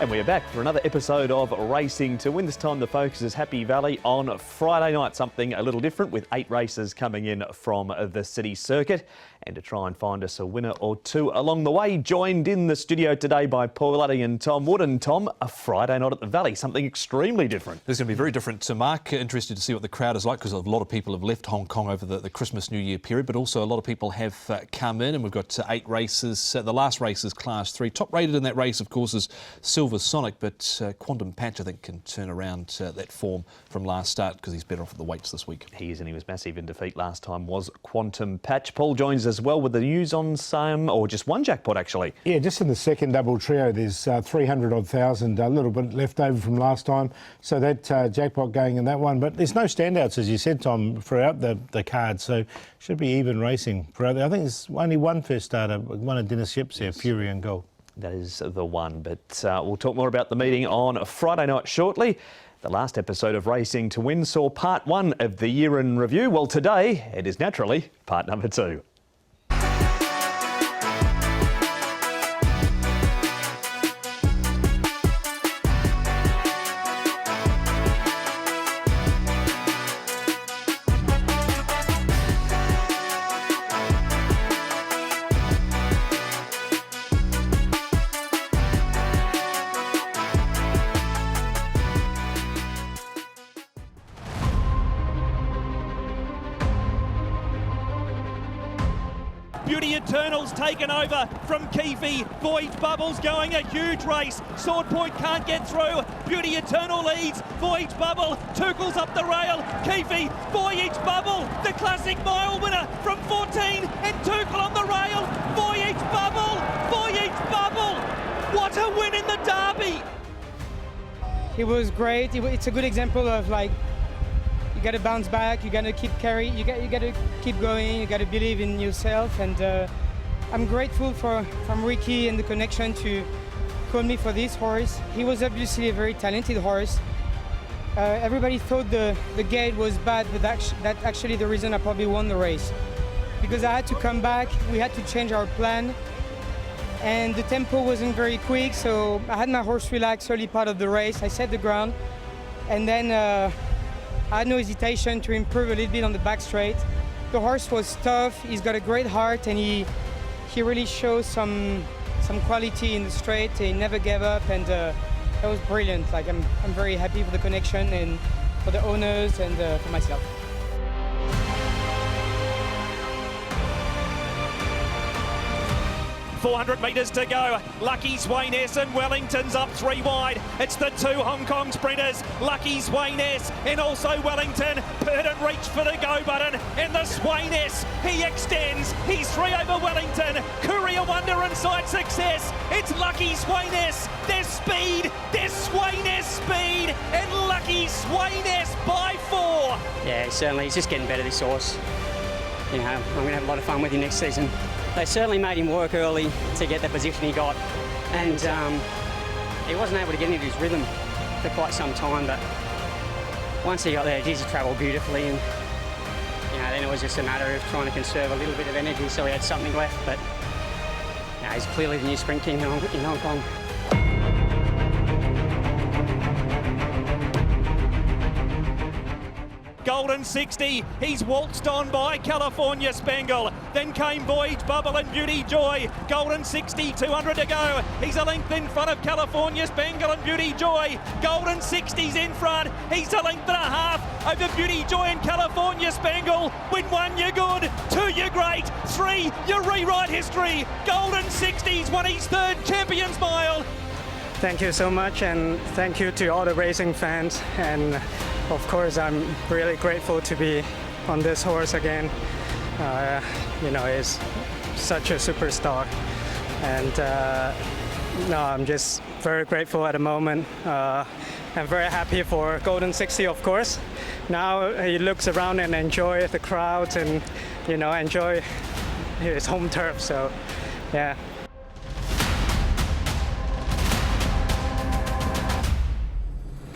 And we're back for another episode of Racing to Win. This time the focus is Happy Valley on Friday night. Something a little different with 8 races coming in from the city circuit. And to try and find us a winner or two along the way, joined in the studio today by Paul Luddy and Tom Wood. And Tom, a Friday night at the Valley, something extremely different. It's going to be very different to Mark. Interested to see what the crowd is like because a lot of people have left Hong Kong over the Christmas New Year period, but also a lot of people have come in, and we've got 8 races. The last race is Class 3. Top rated in that race, of course, is Silver Sonic, but Quantum Patch, I think, can turn around that form from last start because he's better off at the weights this week. He is, and he was massive in defeat last time, was Quantum Patch. Paul joins us as well with the news on some, or just one jackpot actually. Yeah, just in the second double trio, there's 300,000, a little bit left over from last time. So that jackpot going in that one. But there's no standouts, as you said, Tom, throughout the card. So should be even racing throughout there. I think there's only one first starter, one of Dennis Ships there, Fury and Gold. That is the one, but we'll talk more about the meeting on Friday night shortly. The last episode of Racing to Win saw part 1 of the year in review. Well, today it is naturally part number 2. Beauty Eternal's taken over from Keefe. Voyage Bubble's going a huge race. Sword Point can't get through. Beauty Eternal leads. Voyage Bubble. Tuchel's up the rail. Keefe. Voyage Bubble. The Classic Mile winner from 14. And Tuchel on the rail. Voyage Bubble. Voyage Bubble. What a win in the Derby. It was great. It's a good example of, like, you got to bounce back, you got to keep carrying, you got to keep going, you got to believe in yourself. And I'm grateful from Ricky and the connection to call me for this horse. He was obviously a very talented horse. Everybody thought the gate was bad, but that's actually the reason I probably won the race. Because I had to come back, we had to change our plan, and the tempo wasn't very quick, so I had my horse relax early part of the race. I set the ground, and then I had no hesitation to improve a little bit on the back straight. The horse was tough, he's got a great heart, and he really shows some quality in the straight. He never gave up, and that was brilliant. Like, I'm very happy for the connection and for the owners and for myself. .400 metres to go. Lucky Swainess and Wellington's up 3 wide. It's the 2 Hong Kong sprinters. Lucky Swainess and also Wellington. Purdon reached for the go button. And the Swainess, he extends. He's 3 over Wellington. Courier Wonder and Side Success. It's Lucky Swainess. There's speed. There's Swainess speed. And Lucky Swainess by 4. Yeah, certainly. He's just getting better, this horse. You know, I'm going to have a lot of fun with him next season. They certainly made him work early to get the position he got, and he wasn't able to get into his rhythm for quite some time, but once he got there, he travelled beautifully, and you know, then it was just a matter of trying to conserve a little bit of energy so he had something left, but you know, he's clearly the new sprint king in Hong Kong. Golden 60, he's waltzed on by California Spangle. Then came Voyage Bubble and Beauty Joy. Golden 60, 200 to go. He's a length in front of California Spangle and Beauty Joy. Golden 60's in front. He's a length and a half over Beauty Joy and California Spangle. Win 1, you're good. 2, you're great. 3, you rewrite history. Golden 60's won his 3rd Champions Mile. Thank you so much, and thank you to all the racing fans, and of course I'm really grateful to be on this horse again. You know, he's such a superstar, and no, I'm just very grateful at the moment. I'm very happy for Golden 60, of course. Now he looks around and enjoy the crowds and, you know, enjoy his home turf, so yeah.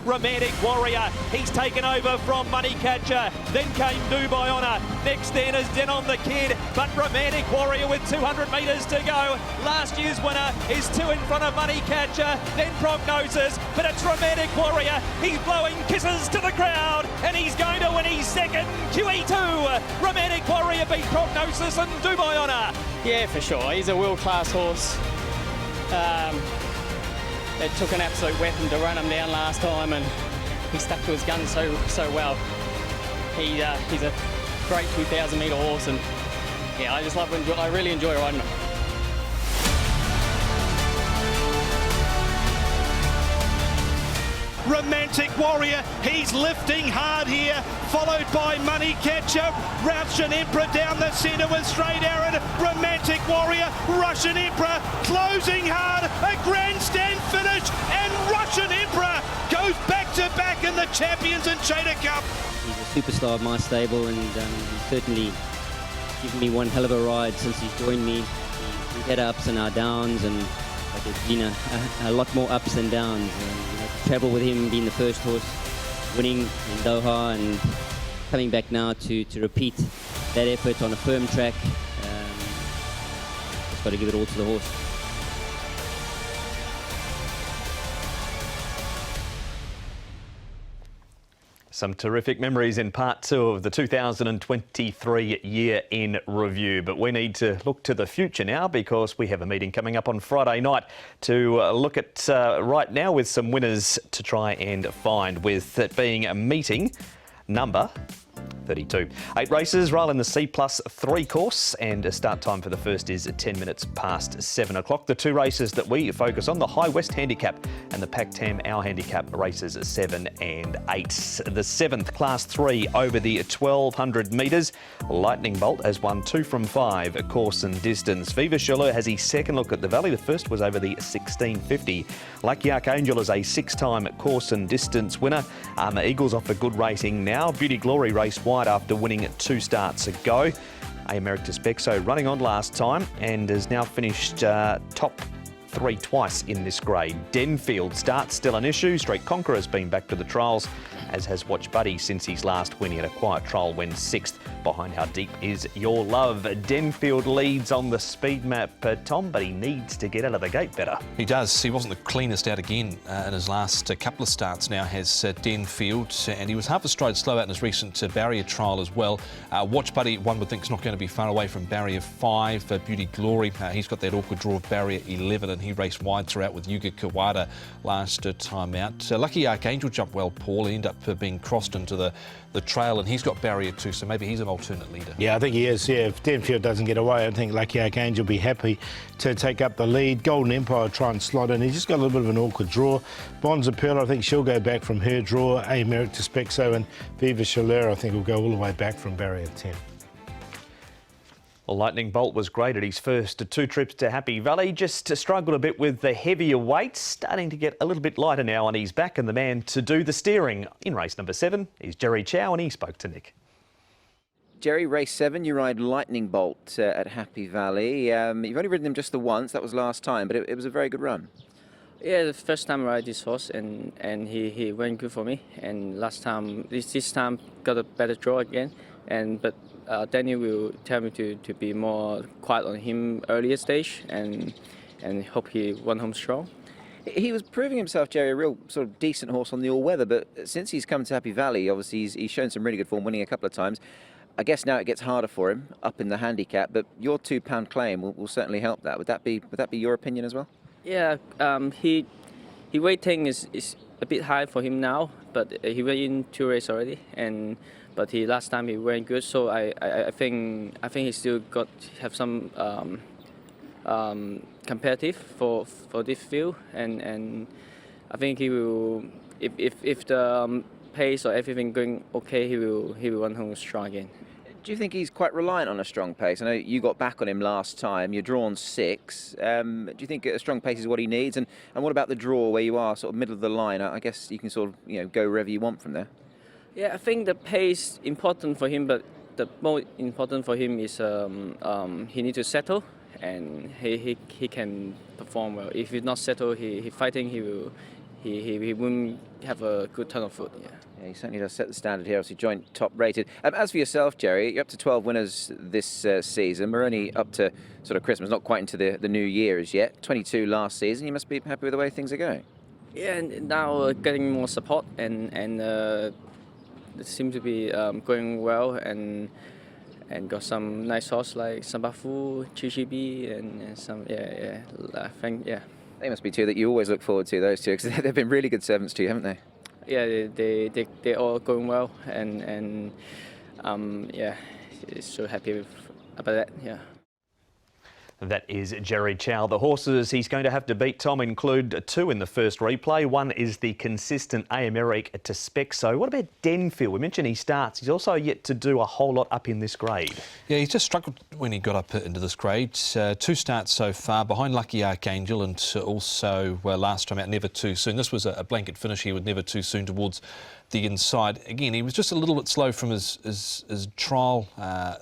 Romantic Warrior, he's taken over from Money Catcher. Then came Dubai Honour. Next then is Denon the Kid, but Romantic Warrior with 200 metres to go. Last year's winner is 2 in front of Money Catcher, then Prognosis, but it's Romantic Warrior. He's blowing kisses to the crowd, and he's going to win his second QE2. Romantic Warrior beat Prognosis and Dubai Honour. Yeah, for sure. He's a world-class horse. It took an absolute weapon to run him down last time, and he stuck to his gun so well. He's a great 2,000 metre horse, and yeah, I really enjoy riding him. Romantic Warrior, he's lifting hard here, followed by Money Catcher. Russian Emperor down the centre with Straight Aaron. Romantic Warrior, Russian Emperor closing hard, a grandstand finish, and Russian Emperor goes back to back in the Champions and Chater Cup. He's a superstar of my stable, and he's certainly given me one hell of a ride since he's joined me. We've had ups and our downs, and there's been a lot more ups than downs. To travel with him, being the first horse, winning in Doha, and coming back now to repeat that effort on a firm track. Just got to give it all to the horse. Some terrific memories in part 2 of the 2023 year in review. But we need to look to the future now, because we have a meeting coming up on Friday night to look at right now with some winners to try and find, with it being a meeting number 32. 8 races, roll in the C+3 course, and a start time for the first is 10 minutes past 7 o'clock. The 2 races that we focus on, the High West Handicap and the Pac-Tam Hour Handicap, races 7 and 8. The 7th, Class 3 over the 1,200 metres. Lightning Bolt has won 2 from 5 course and distance. Viva Chaleur has his second look at the Valley. The first was over the 1650. Lucky Archangel is a 6-time course and distance winner. Eagles off a good rating now. Beauty Glory raced wide after winning 2 starts ago. Emeritus Bexo running on last time and has now finished top 3 twice in this grade. Denfield starts still an issue. Street Conqueror has been back to the trials, as has Watch Buddy since his last win. He had a quiet trial, went 6th behind How Deep Is Your Love. Denfield leads on the speed map, Tom, but he needs to get out of the gate better. He does. He wasn't the cleanest out again in his last couple of starts now, has Denfield, and he was half a stride slow out in his recent barrier trial as well. Watch Buddy, one would think, is not going to be far away from barrier 5. Beauty Glory, he's got that awkward draw of barrier 11, and he raced wide throughout with Yuga Kawada last time out. Lucky Archangel jumped well, Paul. He ended up being crossed into the trail, and he's got barrier 2, so maybe he's an alternate leader. Yeah, I think he is. Yeah, if Denfield doesn't get away, I think Lucky Archangel will be happy to take up the lead. Golden Empire try and slot in. He's just got a little bit of an awkward draw. Bonza Pearl, I think she'll go back from her draw. Emeritus Bexo and Viva Chaleur, I think, will go all the way back from barrier 10. Well, Lightning Bolt was great at his first 2 trips to Happy Valley, just struggled a bit with the heavier weights, starting to get a little bit lighter now on his back, and the man to do the steering in race number 7 is Jerry Chow, and he spoke to Nick. Jerry, race 7, you ride Lightning Bolt at Happy Valley. You've only ridden him just the once, that was last time, but it was a very good run. Yeah, the first time I ride this horse, and he went good for me. And last time, this time got a better draw again, but Danny will tell me to be more quiet on him earlier stage, and hope he won home strong. He was proving himself, Jerry, a real sort of decent horse on the all-weather, but since he's come to Happy Valley, obviously he's shown some really good form, winning a couple of times. I guess now it gets harder for him up in the handicap, but your £2 claim will certainly help that. Would that be your opinion as well? Yeah, he weighting is a bit high for him now, but he went in 2 races already, but last time he went good, so I think he still have some competitive for this field, and I think he will, if the pace or everything going okay, he will run home strong again. Do you think he's quite reliant on a strong pace? I know you got back on him last time. You're drawn 6. Do you think a strong pace is what he needs? And what about the draw where you are sort of middle of the line? I guess you can sort of go wherever you want from there. Yeah, I think the pace important for him, but the most important for him is he needs to settle, and he can perform well. If he's not settled, he fighting, he he wouldn't have a good turn of foot. Yeah. Yeah, he certainly does set the standard here, obviously joint top rated. As for yourself, Jerry, you're up to 12 winners this season. We're only up to sort of Christmas, not quite into the new year as yet. 22 last season. You must be happy with the way things are going. Yeah, and now getting more support and it seems to be going well and got some nice horse like Sambafu, Chichibi, and some I think They must be two that you always look forward to, those two, because they've been really good servants to you, haven't they? Yeah, they're all going well, and so happy about that. Yeah. That is Jerry Chow. The horses he's going to have to beat, Tom, include two in the first replay. One is the consistent Americ to Spexo. What about Denfield? We mentioned he starts. He's also yet to do a whole lot up in this grade. Yeah, he just struggled when he got up into this grade. 2 starts so far, behind Lucky Archangel, and also last time out, Never Too Soon. This was a blanket finish here with Never Too Soon towards the inside. Again, he was just a little bit slow from his trial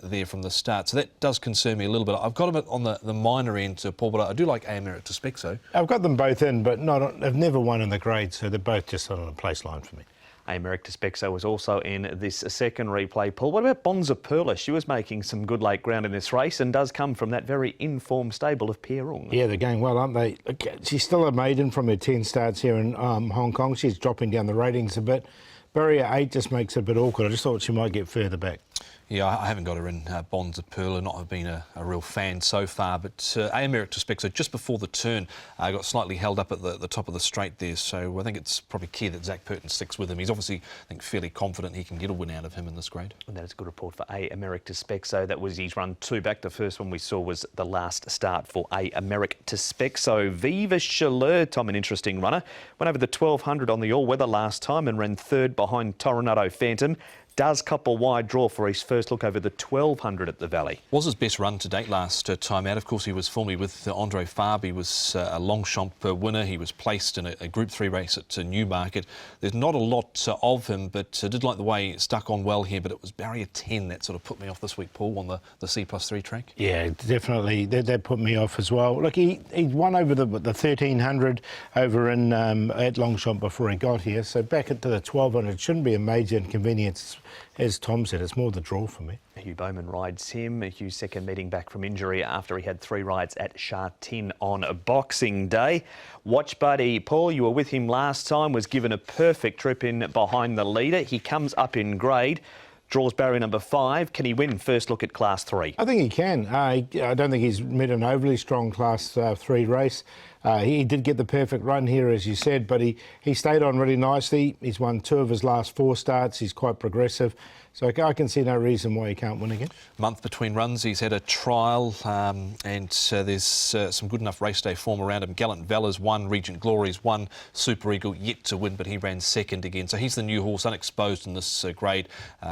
there from the start, so that does concern me a little bit. I've got him on the minor end, Paul, but I do like Americ to Spexo. I've got them both in, but they've never won in the grade, so they're both just on a place line for me. Americ to Spexo was also in this second replay, Paul. What about Bonza Perla? She was making some good late ground in this race and does come from that very informed stable of Pierrong. Yeah, they're going well, aren't they? She's still a maiden from her 10 starts here in Hong Kong. She's dropping down the ratings a bit. Barrier 8 just makes it a bit awkward. I just thought she might get further back. Yeah, I haven't got her in Bonza Perla, not have been a real fan so far, but Americ to Spexo just before the turn got slightly held up at the top of the straight there, so I think it's probably key that Zach Purton sticks with him. He's obviously, I think, fairly confident he can get a win out of him in this grade. And that is a good report for Americ to Spexo. That was his run 2 back. The first one we saw was the last start for Americ to Spexo. Viva Chaleur, Tom, an interesting runner. Went over the 1200 on the all-weather last time and ran 3rd behind Toronado Phantom. Does cop a wide draw for his first look over the 1200 at the Valley. Was his best run to date last time out. Of course, he was formerly with Andre Fabre. He was a Longchamp winner. He was placed in a Group 3 race at Newmarket. There's not a lot of him, but I did like the way he stuck on well here, but it was barrier 10 that sort of put me off this week, Paul, on the C+3 track. Yeah, definitely. That put me off as well. Look, he won over the 1300 over in at Longchamp before he got here, so back into the 1200 shouldn't be a major inconvenience. As Tom said, it's more the draw for me. Hugh Bowman rides him. Hugh's second meeting back from injury after he had 3 rides at Sha Tin on Boxing Day. Watch Buddy, Paul, you were with him last time, was given a perfect trip in behind the leader. He comes up in grade. Draws barrier number 5. Can he win first look at Class 3? I think he can. I don't think he's met an overly strong Class 3 race. He did get the perfect run here, as you said, but he stayed on really nicely. He's won 2 of his last 4 starts. He's quite progressive. So I can see no reason why he can't win again. Month between runs, he's had a trial and there's some good enough race day form around him. Gallant Valor's won, Regent Glory's won, Super Eagle yet to win, but he ran second again. So he's the new horse, unexposed in this grade.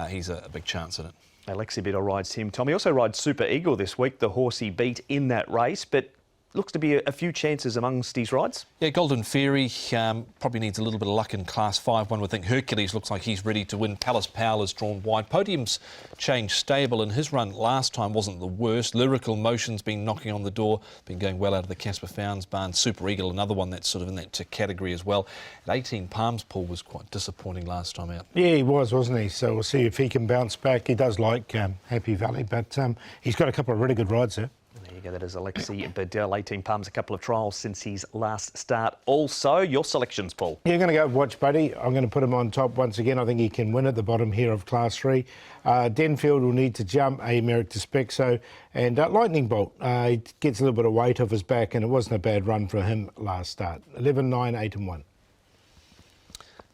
He's a big chance in it. Alexi Biddle rides him. Tom, he also rides Super Eagle this week, the horse he beat in that race, but looks to be a few chances amongst his rides. Yeah, Golden Fairy probably needs a little bit of luck in Class 5. One would think Hercules looks like he's ready to win. Palace Powell is drawn wide. Podium's changed stable, and his run last time wasn't the worst. Lyrical Motion's been knocking on the door, been going well out of the Casper Founds barn. Super Eagle, another one that's sort of in that category as well. At 18 Palms, Paul was quite disappointing last time out. Yeah, he was, wasn't he? So we'll see if he can bounce back. He does like Happy Valley, but he's got a couple of really good rides there. There you go, that is Alexi Biddle, 18 Palms, a couple of trials since his last start. Also, your selections, Paul. You're going to go Watch Buddy. I'm going to put him on top once again. I think he can win at the bottom here of Class 3. Denfield will need to jump, Americ to Spexo, and Lightning Bolt. He gets a little bit of weight off his back, and it wasn't a bad run for him last start. 11, 9, 8 and 1.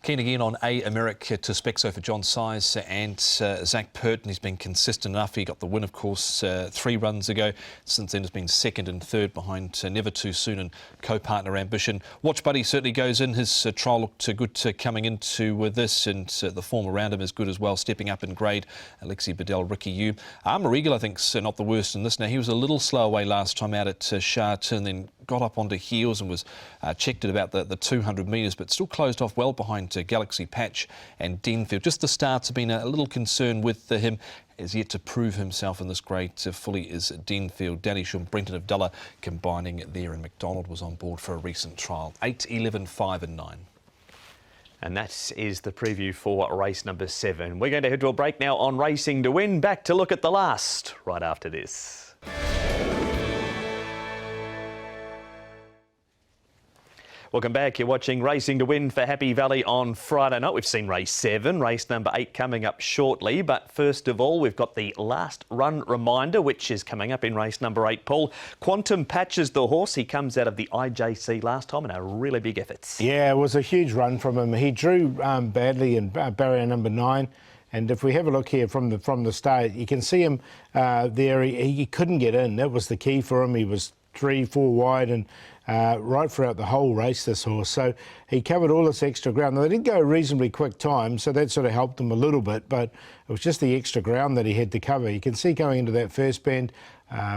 Keen again on Americ to Spexo for John Size and Zach Purton. He's been consistent enough. He got the win, of course, 3 runs ago. Since then, has been second and third behind Never Too Soon and co-partner Ambition. Watch Buddy certainly goes in. His trial looked good coming into this, and the form around him is good as well, stepping up in grade. Alexi Biddle, Ricky Yu. Armour Eagle, I think, is not the worst in this. Now, he was a little slow away last time out at Sha Tin, then got up onto heels and was checked at about the 200 metres, but still closed off well behind Galaxy Patch and Denfield. Just the starts have been a little concern with him. Is yet to prove himself in this grade fully is Denfield. Danny Shum, Brenton of Dulla combining there, and McDonald was on board for a recent trial. 8, 11, 5 and 9. And that is the preview for race number 7. We're going to head to a break now on Racing to Win. Back to look at the last right after this. Welcome back. You're watching Racing to Win for Happy Valley on Friday night. We've seen race 7, race number 8 coming up shortly. But first of all, we've got the last run reminder, which is coming up in race number 8, Paul. Quantum Patches the horse. He comes out of the IJC last time in a really big effort. Yeah, it was a huge run from him. He drew badly in barrier number 9. And if we have a look here from the start, you can see him there. He couldn't get in. That was the key for him. He was 3-4 wide and right throughout the whole race, this horse. So he covered all this extra ground. Now, they did go a reasonably quick time, so that sort of helped him a little bit, but it was just the extra ground that he had to cover. You can see going into that first bend,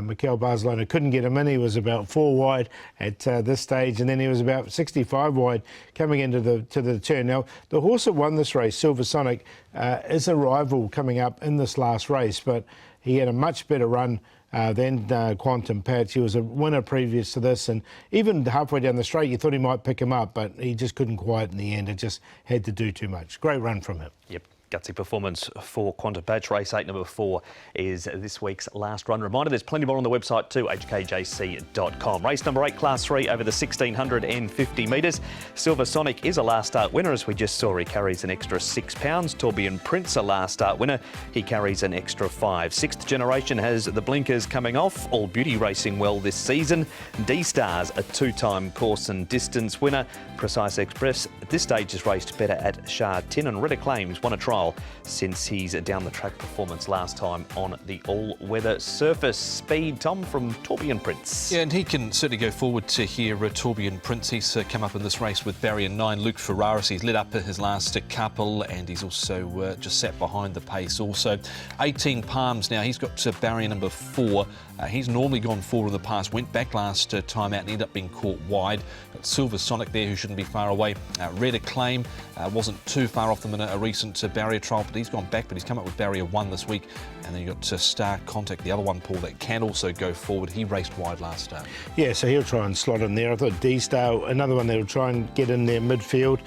Mikel Barcelona couldn't get him in. He was about 4 wide at this stage, and then he was about 65 wide coming into the turn. Now, the horse that won this race, Silver Sonic, is a rival coming up in this last race, but he had a much better run than Quantum Patch. He was a winner previous to this, and even halfway down the straight you thought he might pick him up, but he just couldn't quite in the end. It just had to do too much. Great run from him. Yep. Gutsy performance for Quantum Patch. Race 8, number 4 is this week's last run reminder. There's plenty more on the website too, hkjc.com. Race number 8, Class 3 over the 1650 metres. Silver Sonic is a last start winner, as we just saw. He carries an extra £6. Tourbillon Prince, a last start winner. He carries an extra 5. Sixth Generation has the blinkers coming off. All Beauty racing well this season. D-Stars, a 2-time course and distance winner. Precise Express at this stage has raced better at Shah Tin, and Red Acclaim's won a trial since his down the track performance last time on the all-weather surface. Speed, Tom, from Tourbillon Prince. Yeah, and he can certainly go forward to here. Tourbillon Prince, he's come up in this race with barrier 9. Luke Ferraris, he's led up his last couple, and he's also just sat behind the pace also. 18 Palms now, he's got barrier number 4. He's normally gone forward in the past, went back last time out and ended up being caught wide. Got Silver Sonic there, who shouldn't be far away. Red Acclaim wasn't too far off them in a recent barrier trial, but he's gone back, but he's come up with barrier 1 this week. And then you've got Star Contact, the other one, Paul, that can also go forward. He raced wide last start. Yeah, so he'll try and slot in there. I thought D-Star, another one that'll try and get in there midfield.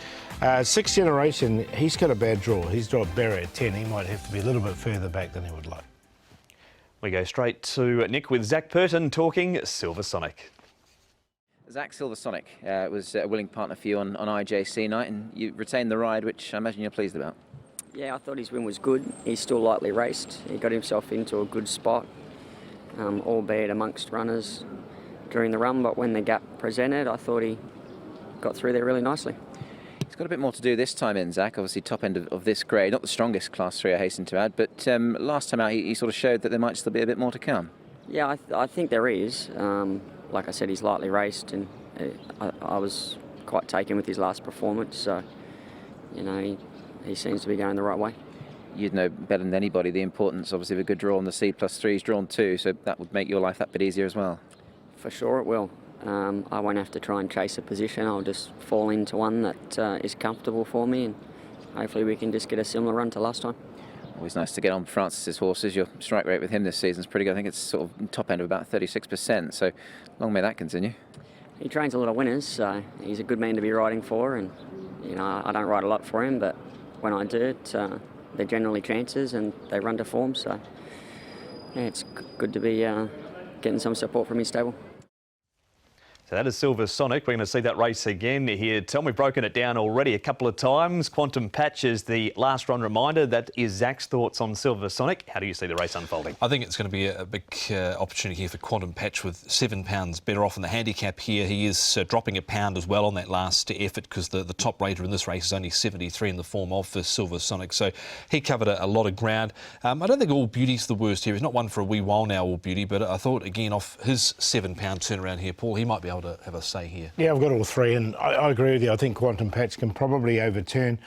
Sixth Generation, he's got a bad draw. He's dropped barrier 10. He might have to be a little bit further back than he would like. We go straight to Nick with Zach Purton talking Silver Sonic. Zach, Silver Sonic was a willing partner for you on IJC night, and you retained the ride, which I imagine you're pleased about. Yeah, I thought his win was good. He's still lightly raced. He got himself into a good spot, albeit amongst runners during the run, but when the gap presented, I thought he got through there really nicely. He's got a bit more to do this time in, Zach. Obviously top end of this grade, not the strongest Class 3, I hasten to add, but last time out he sort of showed that there might still be a bit more to come. Yeah, I think there is. Like I said, he's lightly raced, and I was quite taken with his last performance, so, you know, he seems to be going the right way. You'd know better than anybody the importance, obviously, of a good draw on the C+3. He's drawn 2, so that would make your life that bit easier as well. For sure it will. I won't have to try and chase a position. I'll just fall into one that is comfortable for me, and hopefully we can just get a similar run to last time. Always nice to get on Francis's horses. Your strike rate with him this season is pretty good. I think it's sort of top end of about 36%, so long may that continue. He trains a lot of winners, so he's a good man to be riding for, and you know, I don't ride a lot for him, but when I do it, they're generally chances and they run to form, so yeah, it's good to be getting some support from his stable. So that is Silver Sonic. We're going to see that race again here. Tom, we've broken it down already a couple of times. Quantum Patch is the last run reminder. That is Zach's thoughts on Silver Sonic. How do you see the race unfolding? I think it's going to be a big opportunity here for Quantum Patch with £7 better off in the handicap here. He is dropping a pound as well on that last effort because the top rater in this race is only 73 in the form of Silver Sonic. So he covered a lot of ground. I don't think All Beauty's the worst here. He's not one for a wee while now, All Beauty, but I thought, again, off his £7 turnaround here, Paul, he might be able to have a say here. Yeah, I've got all three, and I agree with you. I think Quantum Patch can probably overturn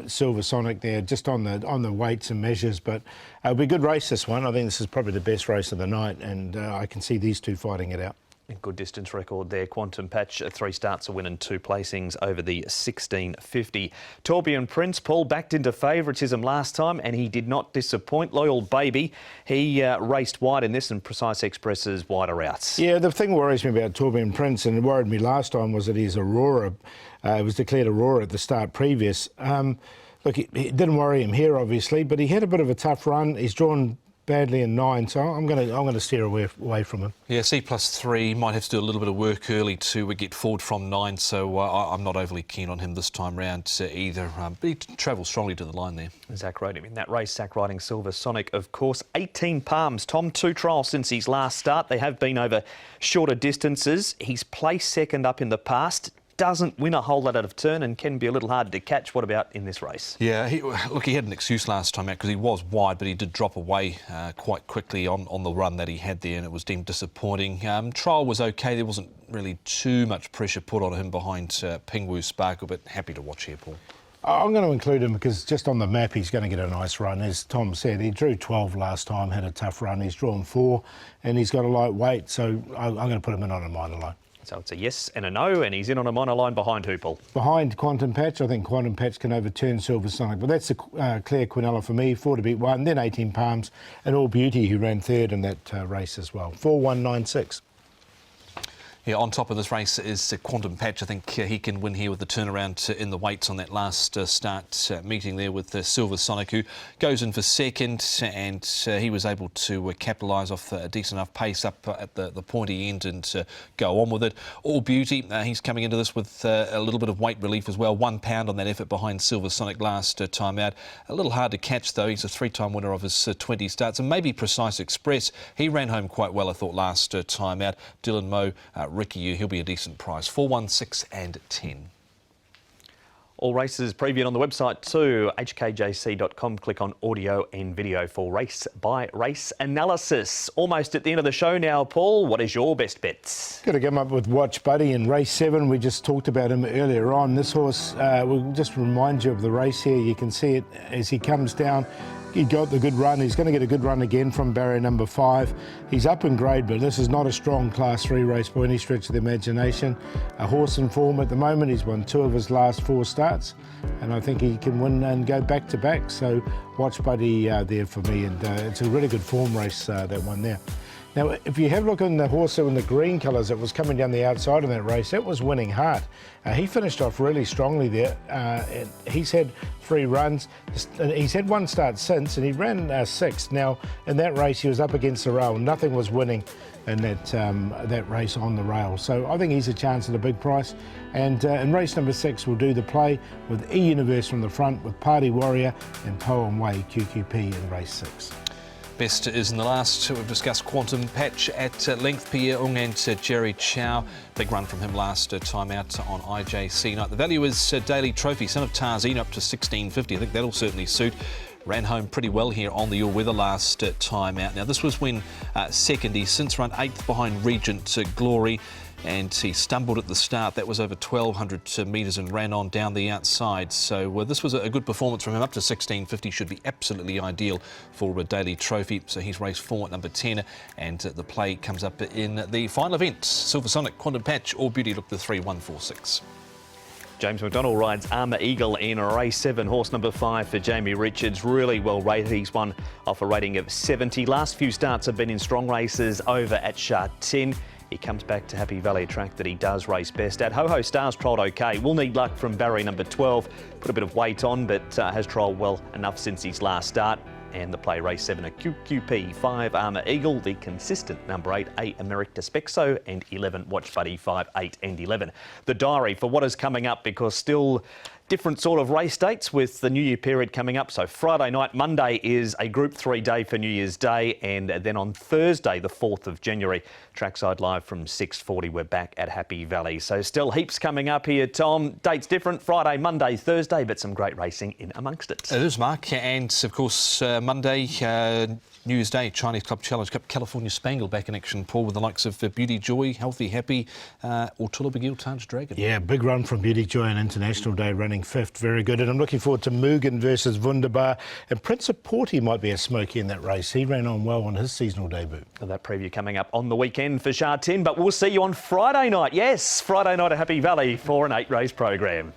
Silver Sonic there, just on the weights and measures. But it'll be a good race, this one. I think this is probably the best race of the night, and I can see these two fighting it out. Good distance record there. Quantum Patch, 3 starts, a win and 2 placings over the 1650. Torbjorn Prince, Paul, backed into favouritism last time and he did not disappoint. Loyal Baby, he raced wide in this and Precise Express's wider outs. Yeah, the thing worries me about Torbjorn Prince, and it worried me last time, was that he's Aurora. It was declared Aurora at the start previous. Look, it didn't worry him here, obviously, but he had a bit of a tough run. He's drawn badly in 9, so I'm going to steer away from him. Yeah, C+3 might have to do a little bit of work early to get forward from 9, so I'm not overly keen on him this time round either. But he travels strongly to the line there. Zach rode him in that race. Zach riding Silver Sonic, of course. 18 palms. Tom, 2 trials since his last start. They have been over shorter distances. He's placed second up in the past. Doesn't win a whole lot out of turn and can be a little hard to catch. What about in this race? Yeah, he had an excuse last time out because he was wide, but he did drop away quite quickly on the run that he had there, and it was deemed disappointing. Trial was okay. There wasn't really too much pressure put on him behind Pingwu Sparkle, but happy to watch here, Paul. I'm going to include him because just on the map he's going to get a nice run. As Tom said, he drew 12 last time, had a tough run. He's drawn 4 and he's got a light weight, so I'm going to put him in on a minor line. So it's a yes and a no, and he's in on a minor line behind Hoople. Behind Quantum Patch, I think Quantum Patch can overturn Silver Sonic, but that's a clear Quinella for me. 4 to beat 1, then 18 Palms, and All Beauty, who ran 3rd in that race as well. 4-1-9-6. Yeah, on top of this race is Quantum Patch. I think he can win here with the turnaround in the weights on that last start meeting there with Silver Sonic, who goes in for second, and he was able to capitalise off a decent enough pace up at the pointy end and go on with it. All Beauty, he's coming into this with a little bit of weight relief as well. 1 pound on that effort behind Silver Sonic last time out. A little hard to catch though. He's a 3-time winner of his 20 starts, and maybe Precise Express. He ran home quite well, I thought, last time out. Dylan Moe, Ricky, he'll be a decent price. 4, 1, 6 and 10. All races previewed on the website too, hkjc.com. Click on audio and video for race by race analysis. Almost at the end of the show now, Paul. What is your best bets? Got to come up with Watch Buddy in race 7. We just talked about him earlier on. This horse, we'll just remind you of the race here. You can see it as he comes down. He got the good run. He's going to get a good run again from barrier number 5. He's up in grade, but this is not a strong Class 3 race by any stretch of the imagination. A horse in form at the moment. He's won 2 of his last 4 starts, and I think he can win and go back to back. So Watch Buddy there for me, and it's a really good form race, that one there. Now, if you have a look on the horse in the green colours that was coming down the outside in that race, that was Winning Heart. He finished off really strongly there. He's had 3 runs. He's had 1 start since, and he ran 6th. Now, in that race, he was up against the rail. Nothing was winning in that race on the rail. So I think he's a chance at a big price. And in race number 6, we'll do the play with E-Universe from the front, with Party Warrior and Poem Way QQP in race 6. Best is in the last. We've discussed Quantum Patch at length. Pierre Ung and Jerry Chow. Big run from him last time out on IJC night. The value is Daily Trophy, son of Tarzine, up to 16.50. I think that'll certainly suit. Ran home pretty well here on the all-weather last time out. Now, this was when second. He's since run 8th behind Regent Glory, and he stumbled at the start. That was over 1,200 metres and ran on down the outside. So this was a good performance from him. Up to 16.50 should be absolutely ideal for a Daily Trophy. So he's race 4 at number 10, and the play comes up in the final event. Silver Sonic, Quantum Patch, All Beauty, look the 3, 1, 4, 6. James McDonald rides Armour Eagle in race 7, horse number 5 for Jamie Richards. Really well rated. He's won off a rating of 70. Last few starts have been in strong races over at Sha-Tin. He comes back to Happy Valley, a track that he does race best at. Ho-Ho Stars trolled okay. Will need luck from barrier number 12. Put a bit of weight on, but has trolled well enough since his last start. And the play race 7, a QQP, 5 Armour Eagle, the consistent number 8, 8 America Spexo, and 11 Watch Buddy, 5, 8 and 11. The diary for what is coming up, because still different sort of race dates with the New Year period coming up. So Friday night, Monday is a Group 3 day for New Year's Day, and then on Thursday, the 4th of January, Trackside Live from 6:40, we're back at Happy Valley. So still heaps coming up here, Tom. Dates different, Friday, Monday, Thursday, but some great racing in amongst it. It is, Mark, and of course Monday, New Year's Day, Chinese Club Challenge Cup, California Spangle back in action, Paul, with the likes of Beauty Joy, Healthy Happy, or Tullabagil Taj Dragon. Yeah, big run from Beauty Joy on International Day, running running fifth, very good. And I'm looking forward to Mugen versus Wunderbar. And Prince of Porty might be a smoky in that race. He ran on well on his seasonal debut. Well, that preview coming up on the weekend for Shah 10, but we'll see you on Friday night. Yes, Friday night at Happy Valley for an 8-race program.